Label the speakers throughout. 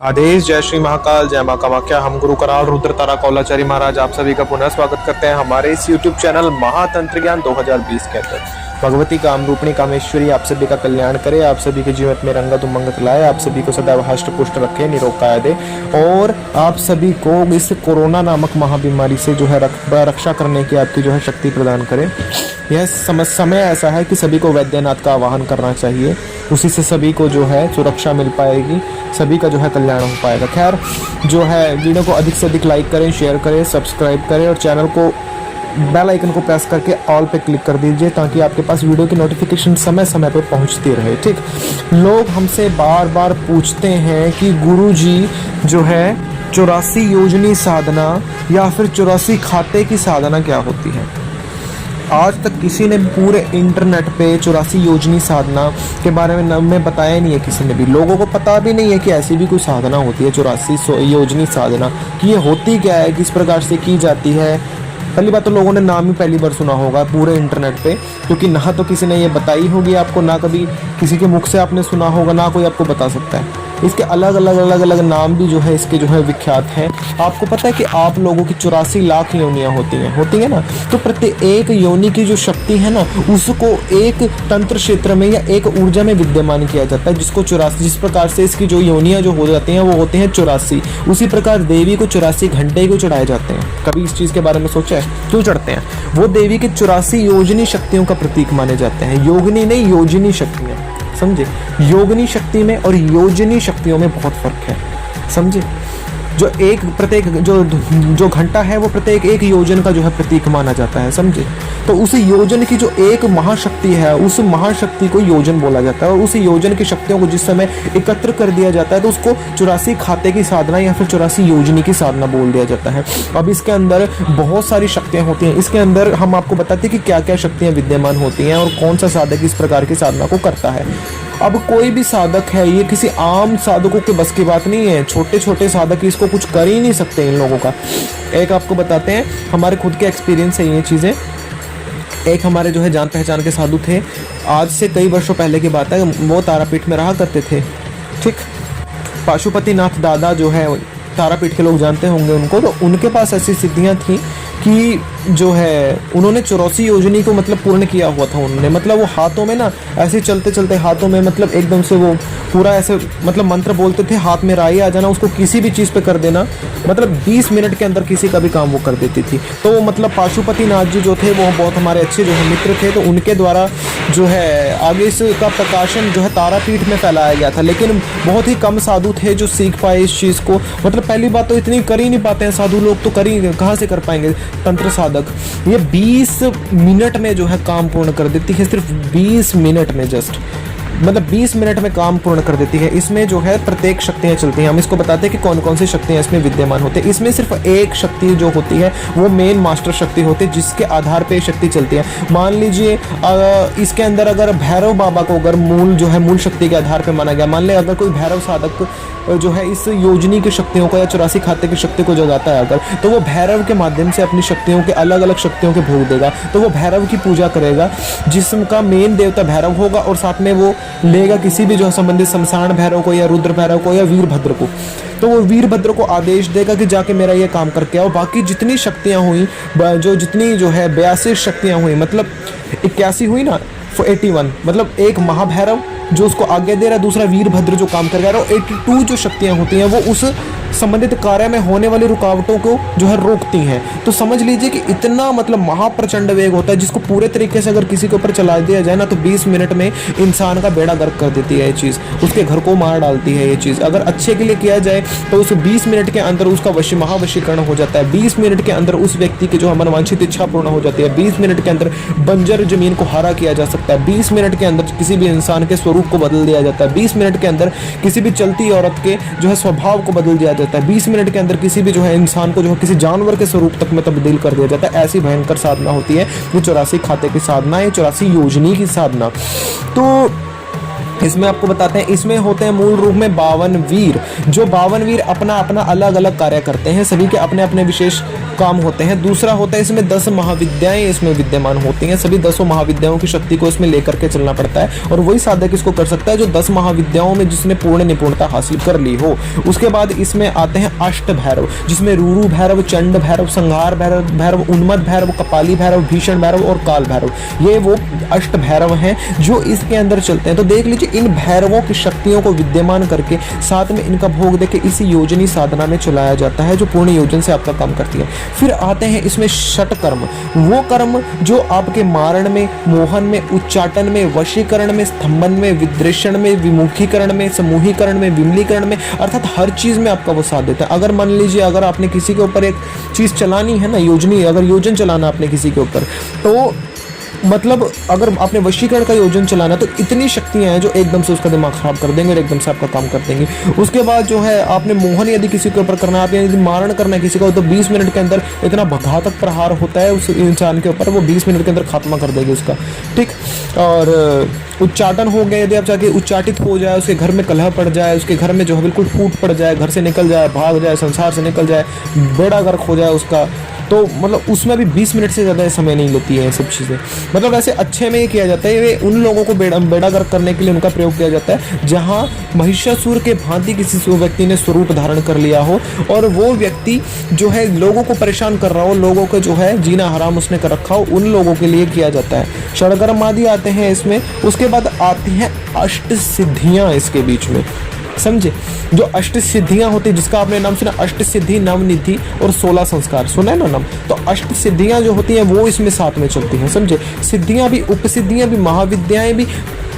Speaker 1: आदेश। जय श्री महाकाल, जय मां कामाख्या। हम गुरु कराल रुद्र तारा कौलाचारी महाराज आप सभी का पुनः स्वागत करते हैं हमारे इस YouTube चैनल महातंत्र ज्ञान 2020 के अंदर। भगवती काम रूपणी कामेश्वरी आप सभी का कल्याण करे, आप सभी के जीवन में रंगत उमंगत लाए, आप सभी को सदैव हष्ट पुष्ट रखे, निरोग काया दे और आप सभी को इस कोरोना नामक महाबीमारी से जो है रक्षा करने की आपकी जो है शक्ति प्रदान करे। यह समय ऐसा है कि सभी को वैद्यनाथ का आवाहन करना चाहिए, उसी से सभी को जो है सुरक्षा मिल पाएगी, सभी का जो है कल्याण हो पाएगा। खैर जो है वीडियो को अधिक से अधिक लाइक करें, शेयर करें, सब्सक्राइब करें और चैनल को बेल आइकन को प्रेस करके ऑल पे क्लिक कर दीजिए ताकि आपके पास वीडियो की नोटिफिकेशन समय समय पर पहुंचती रहे। ठीक, लोग हमसे बार बार पूछते हैं कि गुरुजी जो है 84 योजनी साधना या फिर 84 खाते की साधना क्या होती है। आज तक किसी ने पूरे इंटरनेट पे 84 योजनी साधना के बारे में बताया नहीं है किसी ने भी। लोगों को पता भी नहीं है कि ऐसी भी कोई साधना होती है 84 योजनी साधना, कि ये होती क्या है, किस प्रकार से की जाती है। पहली बात तो लोगों ने नाम ही पहली बार सुना होगा पूरे इंटरनेट पे, क्योंकि ना तो किसी ने ये बताई होगी आपको, ना कभी किसी के मुख से आपने सुना होगा, ना कोई आपको बता सकता है। इसके अलग अलग नाम भी जो है इसके जो है विख्यात हैं। आपको पता है कि आप लोगों की 84 लाख योनियाँ होती हैं ना, तो प्रत्येक योनि की जो शक्ति है ना उसको एक तंत्र क्षेत्र में या एक ऊर्जा में विद्यमान किया जाता है, जिसको 84 जिस प्रकार से इसकी जो योनियाँ जो हो जाती हैं वो होते हैं 84। उसी प्रकार देवी को 84 घंटे को चढ़ाए जाते हैं। कभी इस चीज़ के बारे में सोचा है क्यों चढ़ते हैं? वो देवी की 84 योजनी शक्तियों का प्रतीक माने जाते हैं। योगिनी नहीं, योजनी शक्तियाँ, समझे। योगिनी शक्ति में और योजनी शक्तियों में बहुत फर्क है, समझे। जो प्रत्येक जो घंटा है वो प्रत्येक एक योजन का जो है प्रतीक माना जाता है, समझे। तो उस योजन की जो एक महाशक्ति है उस महाशक्ति को योजन बोला जाता है और उस योजन की शक्तियों को जिस समय एकत्र कर दिया जाता है तो उसको 84 खाते की साधना या फिर 84 योजनी की साधना बोल दिया जाता है। अब इसके अंदर बहुत सारी शक्तियाँ होती हैं। इसके अंदर हम आपको बताते हैं कि क्या क्या शक्तियाँ विद्यमान होती हैं और कौन सा साधक इस प्रकार की साधना को करता है। अब कोई भी साधक है, ये किसी आम साधकों के बस की बात नहीं है। छोटे छोटे साधक इसको कुछ कर ही नहीं सकते इन लोगों का। एक आपको बताते हैं, हमारे खुद के एक्सपीरियंस है ये चीज़ें। एक हमारे जो है जान पहचान के साधु थे, आज से कई वर्षों पहले की बात है, वो तारापीठ में रहा करते थे। ठीक, पाशुपतिनाथ दादा जो है तारापीठ के लोग जानते होंगे उनको, तो उनके पास ऐसी सिद्धियाँ थी कि जो है उन्होंने 84 योजनी को मतलब पूर्ण किया हुआ था उन्होंने। मतलब वो हाथों में ना ऐसे चलते चलते हाथों में मतलब एकदम से वो पूरा ऐसे मतलब मंत्र बोलते थे, हाथ में राई आ जाना, उसको किसी भी चीज़ पे कर देना, मतलब 20 मिनट के अंदर किसी का भी काम वो कर देती थी। तो वो मतलब पाशुपतिनाथ जी जो थे वो बहुत हमारे अच्छे जो है मित्र थे, तो उनके द्वारा जो है आगे इसका प्रकाशन जो है तारापीठ में फैलाया गया था। लेकिन बहुत ही कम साधु थे जो सीख पाए इस चीज़ को। मतलब पहली बात तो इतनी कर ही नहीं पाते हैं साधु लोग, तो कहाँ से कर पाएंगे तंत्र साधक। ये 20 मिनट में जो है काम पूर्ण कर देती है, सिर्फ 20 मिनट में, जस्ट मतलब 20 मिनट में काम पूर्ण कर देती है। इसमें जो है प्रत्येक शक्तियाँ चलती हैं। हम इसको बताते हैं कि कौन कौन सी शक्तियाँ इसमें विद्यमान होती है। इसमें सिर्फ एक शक्ति जो होती है वो मेन मास्टर शक्ति होती है, जिसके आधार पे शक्ति चलती है। मान लीजिए इसके अंदर अगर भैरव बाबा को अगर मूल शक्ति के आधार पर माना गया, मान ले अगर कोई भैरव साधक जो है इस योजनी की शक्तियों को या 84 खाते की शक्ति को जगाता है अगर, तो वो भैरव के माध्यम से अपनी शक्तियों के अलग अलग शक्तियों के भोग देगा। तो वो भैरव की पूजा करेगा, जिसका मेन देवता भैरव होगा, और साथ में वो लेगा किसी भी जो संबंधित शमशान भैरव को या रुद्र भैरव को या वीरभद्र को। तो वो वीरभद्र को आदेश देगा कि जाके मेरा ये काम करके आओ। बाकी जितनी शक्तियाँ हुई, जितनी जो है 82 शक्तियाँ हुई, मतलब 81 हुई ना, 81 मतलब एक महाभैरव जो उसको आज्ञा दे रहा है, दूसरा वीरभद्र जो काम कर रहा है, और 82 जो शक्तियाँ होती हैं वो उस संबंधित कार्य में होने वाली रुकावटों को जो है रोकती हैं। तो समझ लीजिए कि इतना मतलब महाप्रचंड वेग होता है, जिसको पूरे तरीके से अगर किसी के ऊपर चला दिया जाए ना तो 20 मिनट में इंसान का बेड़ा गर्क कर देती है ये चीज़, उसके घर को मार डालती है ये चीज़। अगर अच्छे के लिए किया जाए तो उस 20 मिनट के अंदर उसका महावशीकरण हो जाता है। 20 मिनट के अंदर उस व्यक्ति की जो है मनवांछित इच्छा पूर्ण हो जाती है। 20 मिनट के अंदर बंजर जमीन को हरा किया जा सकता है। 20 मिनट के अंदर किसी भी इंसान के स्वरूप को बदल दिया जाता है। 20 मिनट के अंदर किसी भी चलती औरत के जो है स्वभाव को बदल दिया जाता है। 20 मिनट के अंदर किसी भी जो है इंसान को जो है किसी जानवर के स्वरूप तक में तब्दील कर दिया जाता है। ऐसी भयंकर साधना होती है ये 84 खाते की साधना, ये 84 योजनी की साधना। तो इसमें आपको बताते हैं, इसमें होते हैं मूल रूप में 52 वीर। जो 52 वीर अपना अपना अलग अलग कार्य करते हैं, सभी के अपने अपने विशेष काम होते हैं। दूसरा होता है इसमें 10 महाविद्याएं इसमें विद्यमान होती हैं। सभी 10 महाविद्याओं की शक्ति को इसमें लेकर के चलना पड़ता है और वही साधक इसको कर सकता है जो 10 महाविद्याओं में जिसने पूर्ण निपुणता हासिल कर ली हो। उसके बाद इसमें आते हैं अष्ट भैरव, जिसमें रूरू भैरव, चंड भैरव, संहार भैरव, उन्मत्त भैरव, कपाली भैरव, भीषण भैरव और काल भैरव, ये वो अष्ट भैरव हैं जो इसके अंदर चलते हैं। तो देख लीजिए, इन भैरवों की शक्तियों को विद्यमान करके साथ में इनका भोग देके इसी योजनी साधना में चलाया जाता है जो पूर्ण योजन से आपका काम करती है। फिर आते हैं इसमें षट कर्म, वो कर्म जो आपके मारण में, मोहन में, उच्चाटन में, वशीकरण में, स्तंभन में, विद्रेषण में, विमुखीकरण में, समूहीकरण में, विमलीकरण में, अर्थात हर चीज में आपका वो साथ देता है। अगर मान लीजिए अगर आपने किसी के ऊपर एक चीज चलानी है ना, योजनी, अगर योजन चलाना आपने किसी के ऊपर, तो मतलब अगर आपने वशीकरण का योजन चलाना तो इतनी शक्तियां हैं जो एकदम से उसका दिमाग खराब कर देंगे और एकदम से आपका काम कर देंगे। उसके बाद जो है आपने मोहन यदि किसी के ऊपर करना है, आपने यदि मारण करना है किसी का, तो 20 मिनट के अंदर इतना घातक प्रहार होता है उस इंसान के ऊपर, वो 20 मिनट के अंदर खात्मा कर देगी उसका, ठीक। और उच्चाटन हो गया, यदि आप चाहे उच्चाटित हो जाए, उसके घर में कलह पड़ जाए, उसके घर में जो है बिल्कुल फूट पड़ जाए, घर से निकल जाए, भाग जाए, संसार से निकल जाए, बेड़ा गर्क हो जाए उसका, तो मतलब उसमें भी 20 मिनट से ज़्यादा समय नहीं लेती है ये सब चीज़ें। मतलब ऐसे अच्छे में ही किया जाता है, वे उन लोगों को बेड़ा गर्क करने के लिए उनका प्रयोग किया जाता है जहाँ महिषासुर के भांति किसी व्यक्ति ने स्वरूप धारण कर लिया हो और वो व्यक्ति जो है लोगों को परेशान कर रहा हो, लोगों को जो है जीना हराम उसने कर रखा हो, उन लोगों के लिए किया जाता है। षडकर्म आदि आते हैं इसमें। उसके बाद आती हैं अष्ट सिद्धियाँ इसके बीच में, समझे। जो अष्ट सिद्धियां होती है, जिसका आपने नाम सुना, अष्ट सिद्धि, नवनिधि और 16 संस्कार, सुना है ना नाम। तो अष्ट सिद्धियां जो होती हैं वो इसमें साथ में चलती हैं, समझे। सिद्धियां भी, उपसिद्धियां भी, महाविद्याएं भी,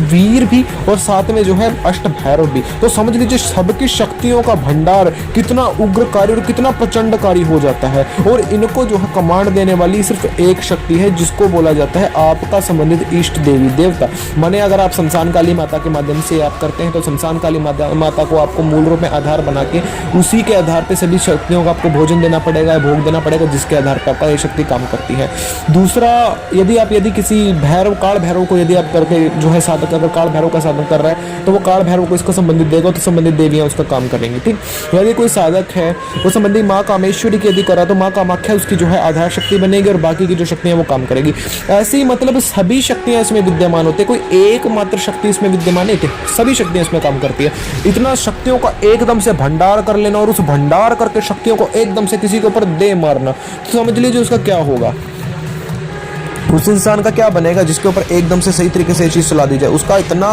Speaker 1: वीर भी और साथ में जो है अष्ट भैरव भी। तो समझ लीजिए सबकी शक्तियों का भंडार कितना उग्रकारी और कितना प्रचंडकारी हो जाता है। और इनको जो है कमांड देने वाली सिर्फ एक शक्ति है जिसको बोला जाता है आपका संबंधित इष्ट देवी देवता। माने अगर आप शमशान काली माता के माध्यम से आप करते हैं तो शमशान काली माता को आपको मूल रूप में आधार बना के उसी के आधार पर सभी शक्तियों का आपको भोजन देना पड़ेगा, भोग देना पड़ेगा, जिसके आधार पर आपका ये शक्ति काम करती है। दूसरा, यदि किसी भैरव, काल भैरव को यदि आप करके जो है साधक अगर काल भैरव का साधन कर रहा है तो वो काल भैरव को इसको संबंधित देगा तो संबंधित देवियां उसका काम करेंगी, ठीक। यदि कोई साधक है वो संबंधी माँ कामेश्वरी की यदि कर रहा है तो माँ कामाख्या उसकी जो है आधार शक्ति बनेगी और बाकी की जो शक्तियां वो काम करेगी। ऐसे ही मतलब सभी शक्तियां इसमें विद्यमान होती है, कोई एकमात्र शक्ति इसमें विद्यमान नहीं थी, सभी शक्तियां इसमें काम करती है। इतना शक्तियों का एकदम से भंडार कर लेना और उस भंडार करके शक्तियों को एकदम से किसी के ऊपर दे मारना, तो समझ लीजिए उसका क्या होगा, उस इंसान का क्या बनेगा जिसके ऊपर एकदम से सही तरीके से ये चीज़ चला दी जाए। उसका इतना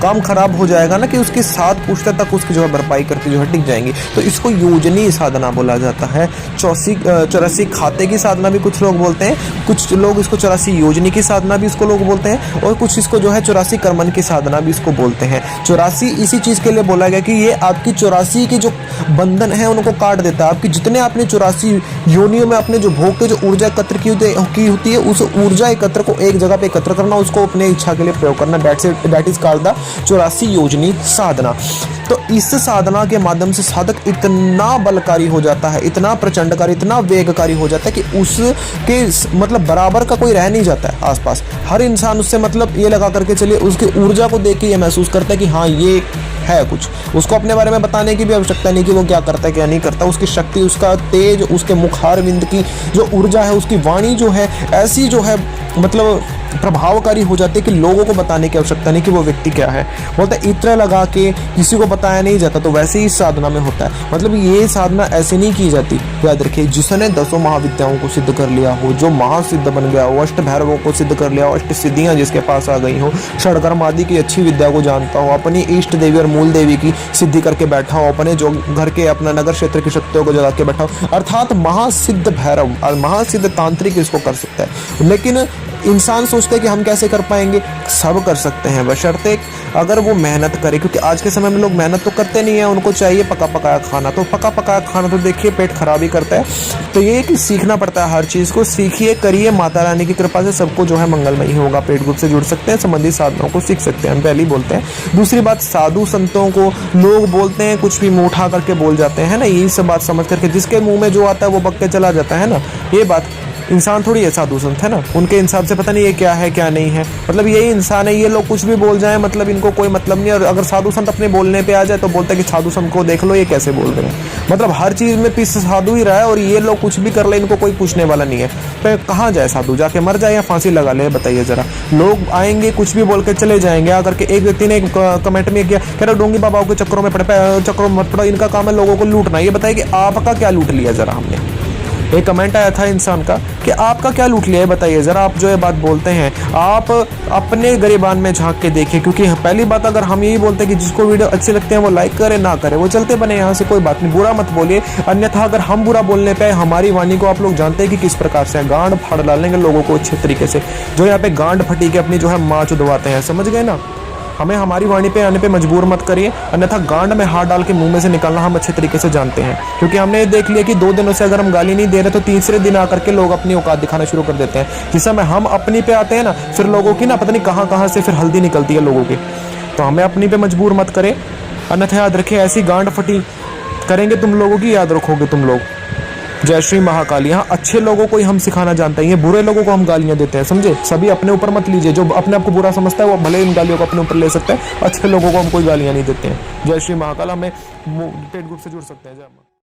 Speaker 1: काम खराब हो जाएगा ना कि उसकी 7 पुश्तों तक उसकी जो है भरपाई करती जो है टिक जाएंगी। तो इसको योजनी साधना बोला जाता है। 84 खाते की साधना भी कुछ लोग बोलते हैं, कुछ लोग इसको 84 योजनी की साधना भी इसको लोग बोलते हैं और कुछ इसको जो है 84 कर्मन की साधना भी इसको बोलते हैं। 84 इसी चीज़ के लिए बोला गया कि ये आपकी 84 की जो बंधन है उनको काट देता है। आपकी जितने आपने 84 योनियों में अपने जो भोग के जो ऊर्जा एकत्र की होती है उस ऊर्जा एकत्र को एक जगह पे एकत्र करना, उसको अपने इच्छा के लिए प्रयोग करना, दैट इज कॉल्ड द 84 योजनी साधना। तो इस साधना के माध्यम से साधक इतना बलकारी हो जाता है, इतना प्रचंडकारी, इतना वेगकारी हो जाता है कि उसके मतलब बराबर का कोई रह नहीं जाता है आसपास। हर इंसान उससे मतलब ये लगा करके चलिए उसकी ऊर्जा को देख के ये महसूस करता है कि हाँ ये है कुछ। उसको अपने बारे में बताने की भी आवश्यकता नहीं कि वो क्या करता है क्या नहीं करता। उसकी शक्ति, उसका तेज, उसके मुखारविंद की जो ऊर्जा है, उसकी वाणी जो है ऐसी जो है मतलब प्रभावकारी हो जाती है कि लोगों को बताने की आवश्यकता नहीं कि वो व्यक्ति क्या है। बोलते हैं इत्र लगा के किसी को बताया नहीं जाता, तो वैसे ही साधना में होता है। मतलब ये साधना ऐसे नहीं की जाती। याद रखिए, जिसने 10 महाविद्याओं को सिद्ध कर लिया हो, जो महासिद्ध बन गया हो, अष्ट भैरवों को सिद्ध कर लिया हो, अष्ट सिद्धियां जिसके पास आ गई हो, षडकर्म आदि की अच्छी विद्या को जानता हो, अपनी इष्ट देवी और मूल देवी की सिद्धि करके बैठा हो, अपने जो घर के अपना नगर क्षेत्र की शक्तियों को जगा के बैठा हो, अर्थात महासिद्ध भैरव और महासिद्ध तांत्रिक इसको कर सकता है। लेकिन इंसान सोचते हैं कि हम कैसे कर पाएंगे। सब कर सकते हैं बशर्ते अगर वो मेहनत करे, क्योंकि आज के समय में लोग मेहनत तो करते नहीं है, उनको चाहिए पका पकाया खाना। तो पका पकाया खाना तो देखिए पेट खराब ही करता है। तो ये कि सीखना पड़ता है, हर चीज़ को सीखिए, करिए, माता रानी की कृपा से सबको जो है मंगलमय होगा। पेट ग्रुप से जुड़ सकते हैं, संबंधित साधनों को सीख सकते हैं, हम पहले ही बोलते हैं। दूसरी बात, साधु संतों को लोग बोलते हैं कुछ भी मुँह उठा करके बोल जाते हैं ना, यही सब बात समझ करके जिसके मुँह में जो आता है वो बक के चला जाता है ना, ये बात इंसान थोड़ी है साधु संत, है ना। उनके हिसाब से पता नहीं ये क्या है क्या नहीं है, मतलब यही इंसान है, ये लोग कुछ भी बोल जाएं, मतलब इनको कोई मतलब नहीं। और अगर साधु संत अपने बोलने पे आ जाए तो बोलते हैं कि साधु संत को देख लो ये कैसे बोल रहे हैं, मतलब हर चीज़ में पीछे साधु ही रहा है, और ये लोग कुछ भी कर ले, इनको कोई पूछने वाला नहीं है। तो कहाँ जाए साधु, जाके मर जाए या फांसी लगा ले, बताइए जरा। लोग आएंगे कुछ भी बोल के चले जाएंगे। आकर के एक व्यक्ति ने कमेंट में किया, कह रहा डोंगी बाबाओं के चक्करों में चक्करों में मत पड़ो, इनका काम है लोगों को लूटना। ये बताइए कि आपका क्या लूट लिया जरा हमने। एक कमेंट आया था इंसान का कि आपका क्या लूट लिया है, बताइए ज़रा। आप जो ये बात बोलते हैं आप अपने गरिबान में झांक के देखिए, क्योंकि पहली बात अगर हम यही बोलते हैं कि जिसको वीडियो अच्छे लगते हैं वो लाइक करे ना करे, वो चलते बने यहाँ से, कोई बात नहीं, बुरा मत बोलिए। अन्यथा अगर हम बुरा बोलने पे हमारी वाणी को आप लोग जानते हैं कि किस प्रकार से गांड फाड़ डालेंगे लोगों को अच्छे तरीके से, जो यहाँ पे गांड फटी के अपनी जो है माँ चुदवाते हैं, समझ गए ना। हमें हमारी वाणी पे आने पे मजबूर मत करिए, अन्यथा गांड में हाथ डाल के मुंह में से निकालना हम अच्छे तरीके से जानते हैं। क्योंकि हमने ये देख लिया कि 2 दिनों से अगर हम गाली नहीं दे रहे तो तीसरे दिन आकर के लोग अपनी औकात दिखाना शुरू कर देते हैं। जिस समय हम अपनी पे आते हैं ना, फिर लोगों की ना पता नहीं कहाँ कहाँ से फिर हल्दी निकलती है लोगों की। तो हमें अपनी पे मजबूर मत करें, अन्यथा याद रखिए ऐसी गांड फटी करेंगे तुम लोगों की, याद रखोगे तुम लोग। जय श्री महाकाली। यहाँ अच्छे लोगों को ही हम सिखाना जानते हैं, ये बुरे लोगों को हम गालियां देते हैं, समझे। सभी अपने ऊपर मत लीजिए, जो अपने आप को बुरा समझता है वो भले इन गालियों को अपने ऊपर ले सकते हैं, अच्छे लोगों को हम कोई गालियां नहीं देते हैं। जय श्री महाकाल। हमें पेड ग्रुप से जुड़ सकते हैं। जय